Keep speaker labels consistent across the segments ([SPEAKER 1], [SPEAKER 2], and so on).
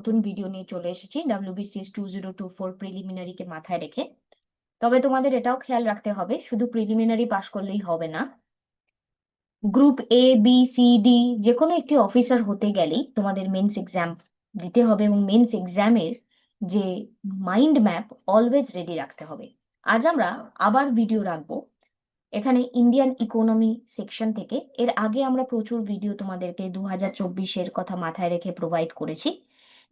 [SPEAKER 1] নতুন ভিডিও নিয়ে চলে এসেছি WBCS 2024 প্রিলিমিনারিকে মাথায় রেখে। তবে তোমাদের এটাও খেয়াল রাখতে হবে, শুধু প্রিলিমিনারি পাশ করলেই হবে না। Group A, B, C, D যে কোনো একটি অফিসার হতে গেলেই তোমাদের মেন্স এক্সাম দিতে হবে, এবং মেন্স এক্সামের যে মাইন্ড ম্যাপ অলওয়েজ রেডি রাখতে হবে। আজ আমরা আবার ভিডিও রাখবো এখানে ইন্ডিয়ান ইকোনমি সেকশন থেকে। এর আগে আমরা প্রচুর ভিডিও তোমাদেরকে 2024-এর কথা মাথায় রেখে প্রোভাইড করেছি।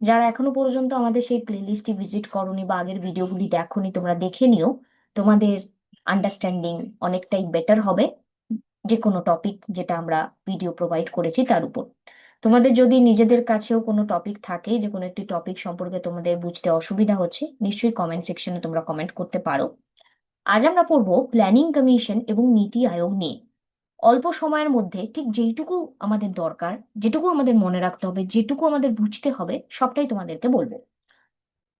[SPEAKER 1] যারা এখনো পর্যন্ত আমাদের সেই প্লেলিস্টটি ভিজিট করোনি বা আগের ভিডিওগুলি দেখোনি, তোমরা দেখে নিও। তোমাদের আন্ডারস্ট্যান্ডিং অনেকটাই বেটার হবে যে কোনো টপিক যেটা আমরা ভিডিও প্রোভাইড করেছি তার উপর। তোমাদের যদি নিজেদের কাছেও কোনো টপিক থাকে, যে কোনো একটি টপিক সম্পর্কে তোমাদের বুঝতে অসুবিধা হচ্ছে, নিশ্চয়ই কমেন্ট সেকশনে তোমরা কমেন্ট করতে পারো। আজ আমরা পড়বো প্ল্যানিং কমিশন এবং নীতি আয়োগ নিয়ে। অল্প সময়ের মধ্যে ঠিক যেইটুকু আমাদের দরকার, যেটুকু আমাদের মনে রাখতে হবে, যেটুকু আমাদের বুঝতে হবে, সবটাই তোমাদেরকে বলবো।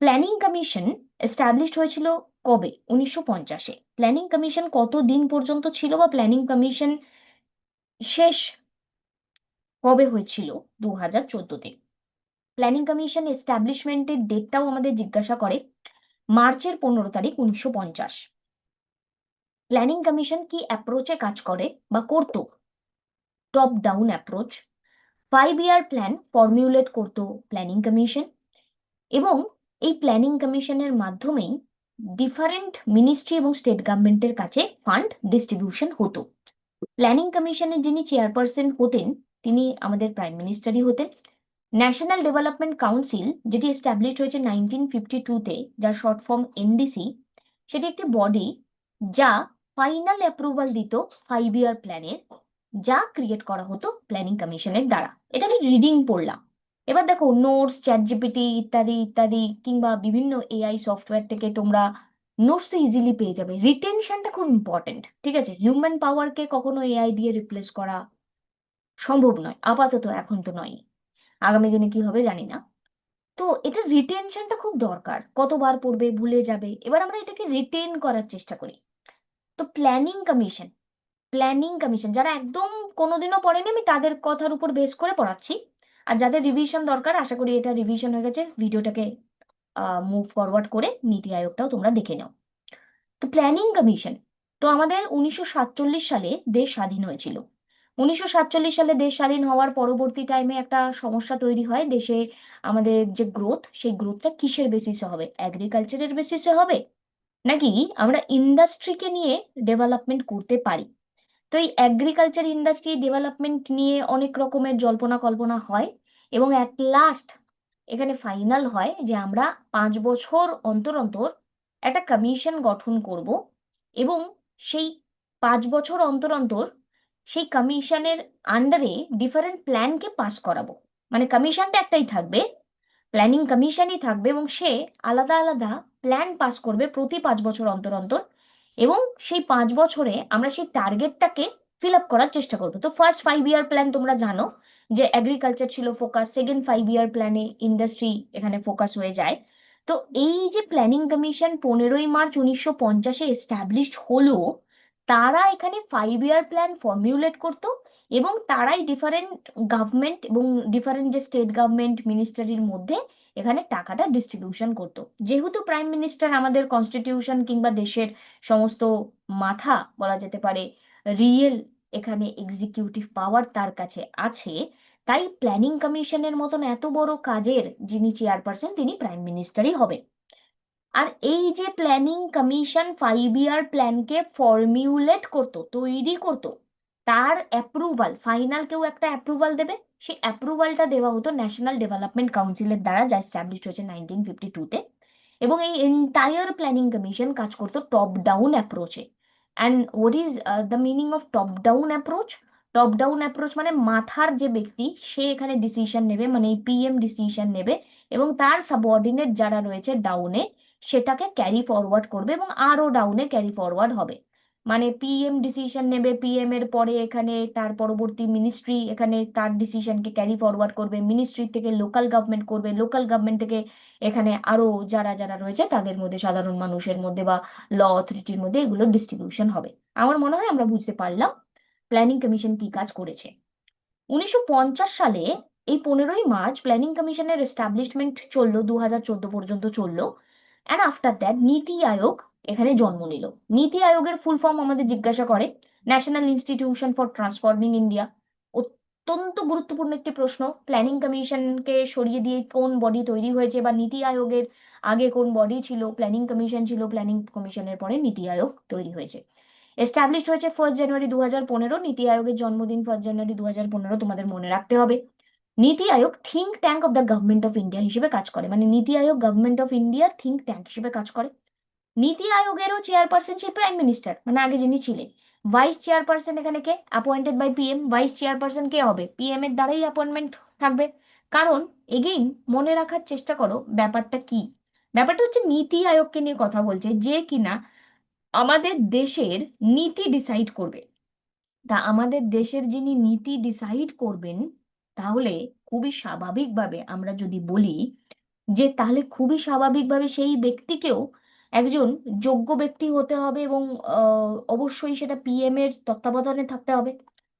[SPEAKER 1] প্ল্যানিং কমিশন এস্টাবলিশড হয়েছিল কবে? 1950-এ। প্ল্যানিং কমিশন কত দিন পর্যন্ত ছিল, বা প্ল্যানিং কমিশন শেষ কবে হয়েছিল? 2014-তে। প্ল্যানিং কমিশন এস্টাবলিশমেন্টের ডেটটাও আমাদের জিজ্ঞাসা করে, মার্চের 15 তারিখ 1950। প্ল্যানিং কমিশন কি অ্যাপ্রোচে কাজ করে বা করতো? Top down approach. 5 year plan formulate করতো প্ল্যানিং কমিশন, এবং এই প্ল্যানিং কমিশনের মাধ্যমেই ডিফারেন্ট মিনিস্ট্রি এবং স্টেট গভর্নমেন্টের কাছে ফান্ড ডিস্ট্রিবিউশন হতো। প্ল্যানিং কমিশনের যিনি চেয়ারপারসন হতেন, তিনি আমাদের প্রাইম মিনিস্টারই হতেন। ন্যাশনাল ডেভেলপমেন্ট কাউন্সিল, যেটি এস্টাবলিশ হয়েছে 1952-তে, যার শর্ট ফর্ম NDC, সেটি একটি বডি যা ফাইনাল অ্যাপ্রুভাল দিত 5 ইয়ার প্ল্যানের, যা ক্রিয়েট করা হতো প্ল্যানিং কমিশনের দ্বারা। এটা আমি রিডিং পড়লাম। এবার দেখো, নোটস, ChatGPT ইত্যাদি ইত্যাদি কিংবা বিভিন্ন AI সফটওয়্যার থেকে তোমরা নোটস তো ইজিলি পেয়ে যাবে। রিটেনশনটা খুব ইম্পর্টেন্ট, ঠিক আছে? হিউম্যান পাওয়ারকে কখনো AI দিয়ে রিপ্লেস করা সম্ভব নয়, আপাতত এখন তো নয়। আগামী দিনে কি হবে জানি না। তো এটা রিটেনশনটা খুব দরকার, কতবার পড়বে ভুলে যাবে। এবার আমরা এটাকে রিটেন করার চেষ্টা করি। তো প্ল্যানিং কমিশন যারা একদম কোনোদিনও পড়েনি, আমি তাদের কথার উপর বেস করে পড়াচ্ছি। আর যাদের রিভিশন দরকার, আশা করি এটা রিভিশন হয়ে গেছে, ভিডিওটাকে মুভ ফরওয়ার্ড করে নীতি আয়োগটাও তোমরা দেখে নাও। তো প্ল্যানিং কমিশন, তো আমাদের 1947 সালে দেশ স্বাধীন হয়েছিল। 1947 সালে দেশ স্বাধীন হওয়ার পরবর্তী টাইমে একটা সমস্যা তৈরি হয় দেশে। আমাদের যে গ্রোথ, সেই গ্রোথটা কিসের বেসিসে হবে? এগ্রিকালচারের বেসিসে হবে, নাকি আমরা ইন্ডাস্ট্রিকে নিয়ে ডেভেলপমেন্ট করতে পারি? তো এই এগ্রিকালচার ইন্ডাস্ট্রি ডেভেলপমেন্ট নিয়ে অনেক রকমের জল্পনা কল্পনা হয়, এবং অ্যাট লাস্ট এখানে ফাইনাল হয় যে আমরা 5 বছর অন্তর অন্তর একটা কমিশন গঠন করব, এবং সেই 5 বছর অন্তর অন্তর সেই কমিশনের আন্ডারে ডিফারেন্ট প্ল্যানকে পাস করাবো। মানে কমিশনটা একটাই থাকবে, প্ল্যানিং কমিশনই থাকবে, এবং সে আলাদা আলাদা প্ল্যান পাস করবে প্রতি 5 বছর অন্তর অন্তর। এবং সেই 5 বছরে আমরা সেই টার্গেটটাকে ফিল আপ করার চেষ্টা করবো। তো ফার্স্ট 5 ইয়ার প্ল্যান তোমরা জানো যে এগ্রিকালচার ছিল ফোকাস, সেকেন্ড 5 ইয়ার প্ল্যানে ইন্ডাস্ট্রি এখানে ফোকাস হয়ে যায়। তো এই যে প্ল্যানিং কমিশন 15ই মার্চ 1950-এ এস্টাবলিশড হলো, তারা এখানে 5 ইয়ার প্ল্যান ফর্মুলেট করতো, এবং তারাই ডিফারেন্ট গভর্নমেন্ট এবং ডিফারেন্ট যে স্টেট গভর্নমেন্ট মিনিস্টারির মধ্যে এখানে টাকাটা ডিস্ট্রিবিউশন করতো। যেহেতু প্রাইম মিনিস্টার আমাদের কনস্টিটিউশন কিংবা দেশের সমস্ত মাথা বলা যেতে পারে, রিয়েল এখানে এক্সিকিউটিভ পাওয়ার তার কাছে আছে, তাই প্ল্যানিং কমিশনের মতন এত বড় কাজের যিনি চেয়ারপারসন, তিনি প্রাইম মিনিস্টারই হবে। আর এই যে প্ল্যানিং কমিশন 5 ইয়ার প্ল্যানকে ফর্মুলেট করতো, তৈরি করতো, তার অ্যাপ্রুভাল, ফাইনাল কেউ একটা অ্যাপ্রুভাল দেবে, সেই অ্যাপ্রুভালটা দেওয়া হতো ন্যাশনাল ডেভেলপমেন্ট কাউন্সিলের দ্বারা, যা এস্টাবলিশ হয়েছে 1952-তে। এবং এই এন্টায়ার প্ল্যানিং কমিশন কাজ করতো টপ ডাউন অ্যাপ্রোচে। And what is the meaning of top down approach? Top down approach মানে মাথার যে ব্যক্তি, সে এখানে ডিসিশন নেবে, মানে এই PM ডিসিশন নেবে, এবং তার সাবঅর্ডিনেট যারা রয়েছে ডাউনে, সেটাকে ক্যারি ফরওয়ার্ড করবে, এবং আরো ডাউনে ক্যারি ফরওয়ার্ড হবে। মানে PM ডিসিশন নেবে, PM এর পরে এখানে তার পরবর্তী মিনিস্ট্রি এখানে তার ডিসিশনকে ক্যারি ফরওয়ার্ড করবে, মিনিস্ট্রি থেকে লোকাল গভর্নমেন্ট করবে, লোকাল গভর্নমেন্ট থেকে এখানে আরো যারা যারা রয়েছে তাদের মধ্যে, সাধারণ মানুষের মধ্যে বা ল অথরিটির মধ্যে এগুলো ডিস্ট্রিবিউশন হবে। আমার মনে হয় আমরা বুঝতে পারলাম প্ল্যানিং কমিশন কি কাজ করেছে। 1950 সালে এই 15ই মার্চ প্ল্যানিং কমিশনের এস্টাবলিশমেন্ট চললো, 2014 পর্যন্ত চললো। অ্যান্ড আফটার দ্যাট নীতি আয়োগ এখানে জন্ম নিল। নীতি আয়োগের ফুল ফর্ম আমাদের জিজ্ঞাসা করে, national institution for transforming India. অত্যন্ত গুরুত্বপূর্ণ একটি প্রশ্ন। প্ল্যানিং কমিশনকে সরিয়ে দিয়ে কোন বডি তৈরি হয়েছে, বা নীতি আয়োগের আগে কোন বডি ছিল? প্ল্যানিং কমিশন ছিল, প্ল্যানিং কমিশনের পরে নীতি আয়োগ তৈরি হয়েছে। এস্টাবলিশ হয়েছে 1 জানুয়ারি 2015। নীতি আয়োগের জন্মদিন 1 জানুয়ারি 2015, তোমাদের মনে রাখতে হবে। Niti Aayog think tank of the government of India হিসেবে কাজ করে, মানে নীতি আয়োগ গভর্নমেন্ট অফ ইন্ডিয়ার থিঙ্ক ট্যাঙ্ক হিসেবে কাজ করে। নীতি আয়োগেরও চেয়ারপারসন সেই প্রাইম মিনিস্টার, মানে আগে যিনি ছিলেন। ভাইস চেয়ারপারসন এখানে কে? Appointed by PM. Vice chairperson কে হবে? পিএম এর দ্বারাই অ্যাপয়েন্টমেন্ট থাকবে। কারণ এগেইন মনে রাখার চেষ্টা করো ব্যাপারটা কি। ব্যাপারটা হচ্ছে নীতি আয়োগকে নিয়ে কথা বলছে, যে কিনা আমাদের দেশের নীতি ডিসাইড করবে। তা আমাদের দেশের যিনি নীতি ডিসাইড করবেন, তাহলে খুবই স্বাভাবিকভাবে আমরা যদি বলি যে তাহলে খুবই স্বাভাবিকভাবে সেই ব্যক্তিকেও একজন যোগ্য ব্যক্তি হতে হবে, এবং অবশ্যই সেটা পিএম এর তত্ত্বাবধানে থাকতে হবে।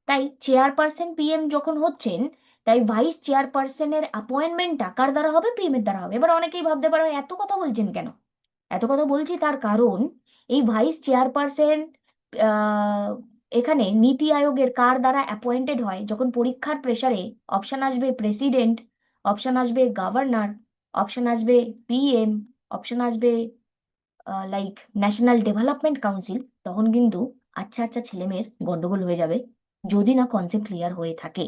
[SPEAKER 1] তাই চেয়ারপারসন পিএম যখন হচ্ছেন, তাই ভাইস চেয়ারপারসনের অ্যাপয়েন্টমেন্টটা কার দ্বারা হবে? পিএম এর দ্বারা হবে। এবার অনেকেই ভাবতে পারো এত কথা বলছেন কেন? এত কথা বলছি তার কারণ, এই ভাইস চেয়ারপারসন এখানে নীতি আয়োগের কার দ্বারা অ্যাপয়েন্টেড হয়? যখন পরীক্ষার প্রেসারে অপশন আসবে প্রেসিডেন্ট, অপশন আসবে গভর্নর, অপশন আসবে পিএম, অপশন আসবে লাইক ন্যাশনাল ডেভেলপমেন্ট কাউন্সিল, তখন কিন্তু আচ্ছা আচ্ছা ছেলেমেয়ের গন্ডগোল হয়ে যাবে, যদি না কনসেপ্ট ক্লিয়ার হয়ে থাকে।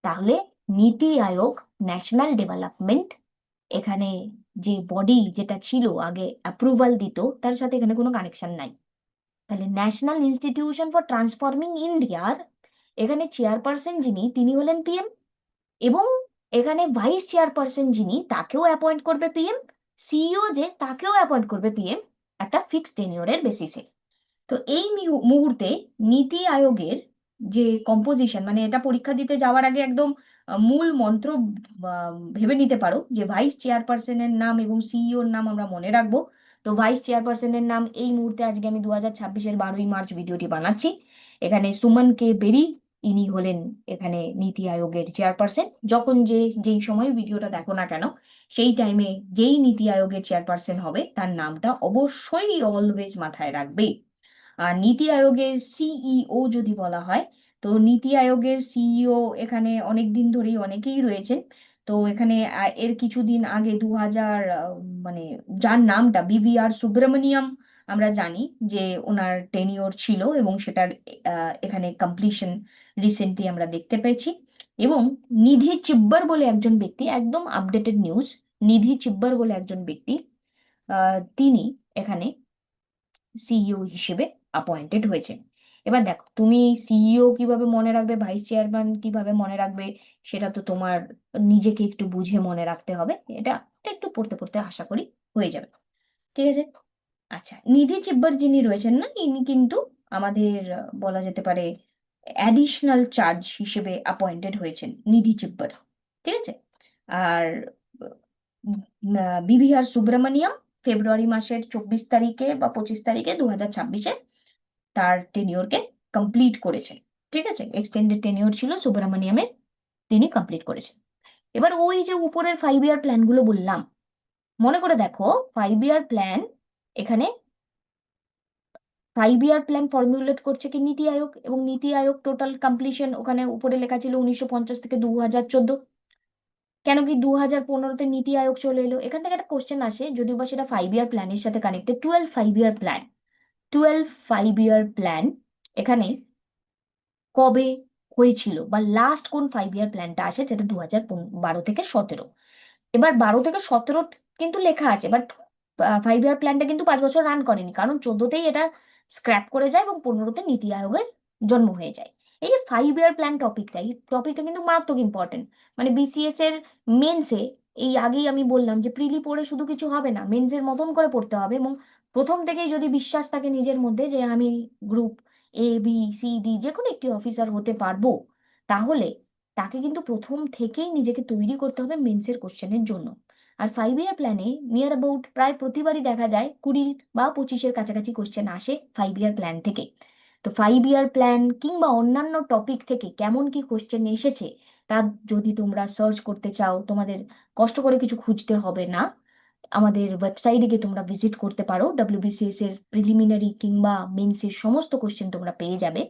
[SPEAKER 1] তাহলে নীতি আয়োগ, ন্যাশনাল ডেভেলপমেন্ট, এখানে যে বডি যেটা ছিল আগে অ্যাপ্রুভাল দিত, তার সাথে এখানে কোনো কানেকশন নাই। তাহলে ন্যাশনাল ইনস্টিটিউশন ফর ট্রান্সফর্মিং ইন্ডিয়ার এখানে চেয়ারপারসন যিনি, তিনি হলেন পিএম। এবং এখানে ভাইস চেয়ারপারসন যিনি, তাকেও অ্যাপয়েন্ট করবে পিএম। সিইও যে, তাকেও অ্যাপয়েন্ট করবে পিএম, একটা ফিক্সড টেনিওরের বেসিসে। তো এই মুহূর্তে নীতি আয়োগের যে কম্পোজিশন, মানে এটা পরীক্ষা দিতে যাওয়ার আগে একদম মূল মন্ত্র ভেবে নিতে পারো, যে ভাইস চেয়ারপারসনের নাম এবং সিইওর নাম আমরা মনে রাখবো। তো ভাইস চেয়ারপারসনের নাম এই মুহূর্তে, আজকে আমি 2026-এর 12ই মার্চ ভিডিওটি বানাচ্ছি, এখানে সুমন কে বেরি, ইনি হলেন এখানে নীতি আয়োগের চেয়ারপারসন। যখন যেই সময় ভিডিওটা দেখো না কেন, সেই টাইমে যেই নীতি আয়োগের চেয়ারপারসন হবে তার নামটা অবশ্যই অলওয়েজ মাথায় রাখবে। আর নীতি আয়োগের সিইও যদি বলা হয়, তো নীতি আয়োগের সিইও এখানে অনেক দিন ধরেই অনেকেই রয়েছেন। তো এখানে এর কিছুদিন আগে 2000 মানে যার নামটা বিভিআর সুব্রমণিয়াম, আমরা জানি যে ওনার টেনিওর ছিল, এবং সেটার এখানে কমপ্লিশন রিসেন্টলি আমরা দেখতে পেয়েছি। এবং নিধি চিব্বর বলে একজন ব্যক্তি, একদম আপডেটেড নিউজ, নিধি চিব্বর বলে একজন ব্যক্তি, তিনি এখানে সিইও হিসেবে অ্যাপয়েন্টেড হয়েছে। এবার দেখো, তুমি সিইও কিভাবে মনে রাখবে, ভাইস চেয়ারম্যান কিভাবে মনে রাখবে, সেটা তো তোমার নিজেকে একটু বুঝে মনে রাখতে হবে। এটা এটা একটু পড়তে পড়তে আশা করি হয়ে যাবে। ঠিক আছে। আচ্ছা, নিধি চিব্বর যিনি রয়েছেন না, ইনি কিন্তু আমাদের বলা যেতে পারে অ্যাডিশনাল চার্জ হিসেবে অ্যাপয়েন্টেড হয়েছেন নিধি চিব্বর। ঠিক আছে। আর বিভিআর সুব্রমণিয়াম ফেব্রুয়ারি মাসের 24 তারিখে বা 25 তারিখে 2026-এ তার টেনিওরকে কমপ্লিট করেছেন। ঠিক আছে, এক্সটেন্ডেড টেনিওর ছিল সুব্রমণিয়ামের, তিনি কমপ্লিট করেছেন। এবার ওই যে উপরের 5 ইয়ার প্ল্যানগুলো বললাম, মনে করে দেখো 5 ইয়ার প্ল্যান, এখানে 5 ইয়ার প্ল্যান ফর্মুলেট করছে কি নীতি আয়োগ, এবং নীতি আয়োগ টোটাল কমপ্লিশন ওখানে উপরে লেখা ছিল 1950 থেকে 2014। কেন কি 2015-তে নীতি আয়োগ চলে এলো? এখান থেকে একটা কোশ্চেন আসে, যদিও বা সেটা 5 ইয়ার প্ল্যানের সাথে connected. 12 5 year plan, 12 5 year plan এখানে কবে হয়েছিল, বা লাস্ট কোন 5 ইয়ার প্ল্যানটা আসে, যেটা 2012 থেকে 2017। এবার 12 থেকে 2017 কিন্তু লেখা আছে, বাট 5 ইয়ার প্ল্যানটা কিন্তু 5 বছর রান করেনি, কারণ 2014-তেই এটা স্ক্র্যাপ করে যায় এবং 2015-তে নীতি আয়োগের জন্ম হয়ে যায়। এই যে 5 ইয়ার প্ল্যান টপিকটা, এই টপিকটা কিন্তু মারাত্মক ইম্পর্টেন্ট। মানে বিসিএস এর মেন্সে, এই আগেই আমি বললাম যে প্রিলি পড়ে শুধু কিছু হবে না, মেন্সের মতন করে পড়তে হবে। এবং প্রথম থেকেই যদি বিশ্বাস থাকে নিজের মধ্যে যে আমি গ্রুপ ABCD যে কোনো একটি অফিসার হতে পারবো, তাহলে তাকে কিন্তু প্রথম থেকেই নিজেকে তৈরি করতে হবে মেন্সের কোশ্চেনের জন্য। আর 5 ইয়ার প্ল্যানে নিয়ার অ্যাবাউট প্রায় প্রতিবারই দেখা যায় 20 বা 25-এর কাছাকাছি কোশ্চেন আসে 5 ইয়ার প্ল্যান থেকে। তো 5 ইয়ার প্ল্যান কিংবা অন্যান্য টপিক থেকে কেমন কি কোশ্চেন এসেছে তা যদি তোমরা সার্চ করতে চাও, তোমাদের কষ্ট করে কিছু খুঁজতে হবে না। আমাদের ওয়েবসাইটে গিয়ে তোমরা ভিজিট করতে পারো, ডাব্লিউবিসিএস এর প্রিলিমিনারি কিংবা মেন্সের সমস্ত কোশ্চেন তোমরা পেয়ে যাবে।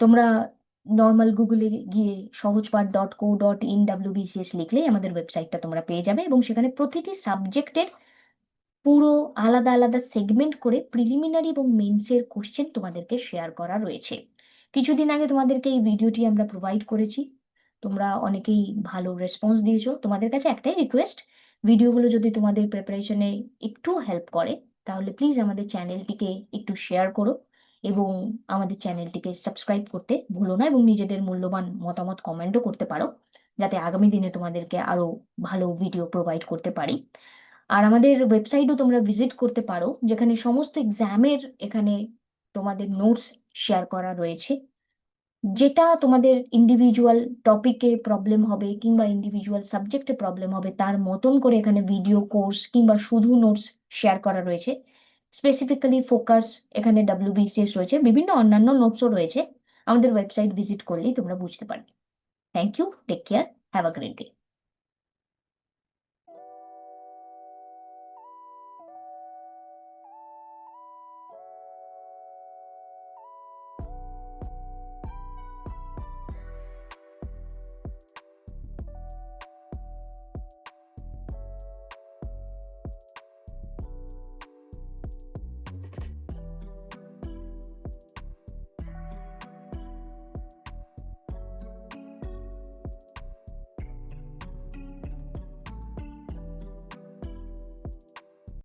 [SPEAKER 1] তোমরা নর্মাল গুগলে গিয়ে সহজপাঠ.co.in WBCS লিখলেই আমাদের ওয়েবসাইটটা তোমরা পেয়ে যাবে, এবং সেখানে প্রতিটি সাবজেক্টের পুরো আলাদা আলাদা সেগমেন্ট করে প্রিলিমিনারি এবং মেন্সের কোশ্চেন তোমাদেরকে শেয়ার করা রয়েছে। কিছুদিন আগে তোমাদেরকে এই ভিডিওটি আমরা প্রোভাইড করেছি, তোমরা অনেকেই ভালো রেসপন্স দিয়েছো। তোমাদের কাছে একটাই রিকোয়েস্ট, ভিডিওগুলো যদি তোমাদের প্রিপারেশনে একটু হেল্প করে তাহলে প্লিজ আমাদের চ্যানেলটিকে একটু শেয়ার করো এবং আমাদের চ্যানেলটিকে সাবস্ক্রাইব করতে ভুলো না, এবং নিজেদের মূল্যবান মতামত কমেন্টও করতে পারো, যাতে আগামী দিনে তোমাদেরকে আরো ভালো ভিডিও প্রোভাইড করতে পারি। আর আমাদের ওয়েবসাইটও তোমরা ভিজিট করতে পারো, যেখানে সমস্ত এক্সামের এখানে তোমাদের নোটস শেয়ার করা রয়েছে। যেটা তোমাদের ইন্ডিভিজুয়াল টপিকে প্রবলেম হবে কিংবা ইন্ডিভিজুয়াল সাবজেক্টে প্রবলেম হবে তার মতন করে এখানে ভিডিও কোর্স কিংবা শুধু নোটস শেয়ার করা রয়েছে। স্পেসিফিক্যালি ফোকাস এখানে ডাব্লিউবিসিএস রয়েছে, বিভিন্ন অন্যান্য নোটসও রয়েছে। আমাদের ওয়েবসাইট ভিজিট করলেই তোমরা বুঝতে পারবে। Thank you, take care, have a great day.